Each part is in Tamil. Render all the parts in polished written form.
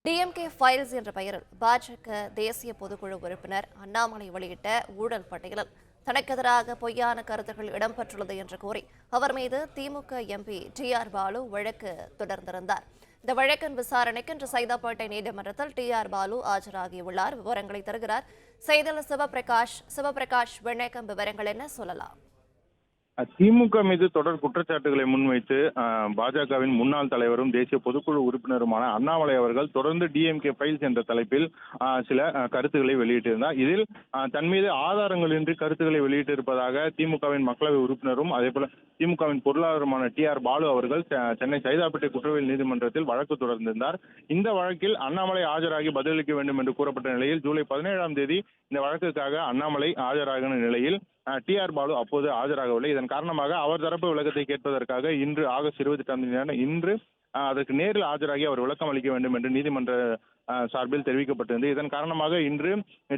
டிஎம்கே ஃபைல்ஸ் என்ற பெயரில் பாஜக தேசிய பொதுக்குழு உறுப்பினர் அண்ணாமலை வெளியிட்ட ஊழல் பட்டியலில் தனக்கு எதிராக பொய்யான கருத்துக்கள் இடம்பெற்றுள்ளது என்று கூறி அவர் மீது திமுக எம்பி டி.ஆர். பாலு வழக்கு தொடர்ந்திருந்தார். இந்த வழக்கின் விசாரணைக்கு இன்று சைதாப்பேட்டை நீதிமன்றத்தில் டி.ஆர். பாலு ஆஜராகியுள்ளார். விவரங்களை தருகிறார் செய்தியாளர் சிவபிரகாஷ். வணக்கம், விவரங்கள் என்ன சொல்லலாம்? திமுக மீது தொடர் குற்றச்சாட்டுகளை முன்வைத்து பாஜகவின் முன்னாள் தலைவரும் தேசிய பொதுக்குழு உறுப்பினருமான அண்ணாமலை அவர்கள் தொடர்ந்து டிஎம்கே ஃபைல்ஸ் என்ற தலைப்பில் சில கருத்துக்களை வெளியிட்டிருந்தார். இதில் தன் மீது ஆதாரங்களின்றி கருத்துக்களை வெளியிட்டிருப்பதாக திமுகவின் மக்களவை உறுப்பினரும் அதேபோல திமுகவின் பொருளாதாரமான டி.ஆர். பாலு அவர்கள் சென்னை சைதாப்பேட்டை குற்றவியல் நீதிமன்றத்தில் வழக்கு தொடர்ந்திருந்தார். இந்த வழக்கில் அண்ணாமலை ஆஜராகி பதிலளிக்க வேண்டும் என்று கூறப்பட்ட நிலையில் ஜூலை 17ஆம் தேதி இந்த வழக்குக்காக அண்ணாமலை ஆஜராகின நிலையில் டி.ஆர். பாலு அப்போது ஆஜராகவில்லை. இதன் காரணமாக அவர் தரப்பு விளக்கத்தை கேட்பதற்காக இன்று ஆகஸ்ட் 28ஆம் தேதி இன்று அதற்கு நேரில் ஆஜராகி அவர் விளக்கம் அளிக்க வேண்டும் என்று நீதிமன்ற சார்பில் தெரிவிக்கப்பட்டிருந்தது. இதன் காரணமாக இன்று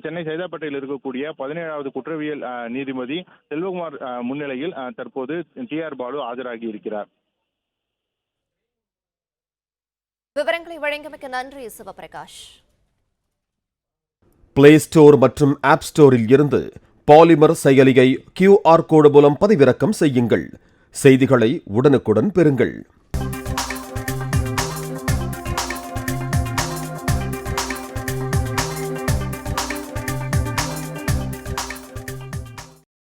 சென்னை சைதாப்பேட்டையில் இருக்கக்கூடிய 17வது குற்றவியல் நீதிபதி செல்வகுமார் முன்னிலையில் தற்போது டி.ஆர். பாலு ஆஜராகி இருக்கிறார். விவரங்களை வழங்கியமைக்கு நன்றி சிவபிரகாஷ். பிளே ஸ்டோர் மற்றும் ஆப் ஸ்டோரில் இருந்து பாலிமர் செயலியை QR கோடு மூலம் பதிவிறக்கம் செய்யுங்கள். செய்திகளை உடனுக்குடன் பெறுங்கள்.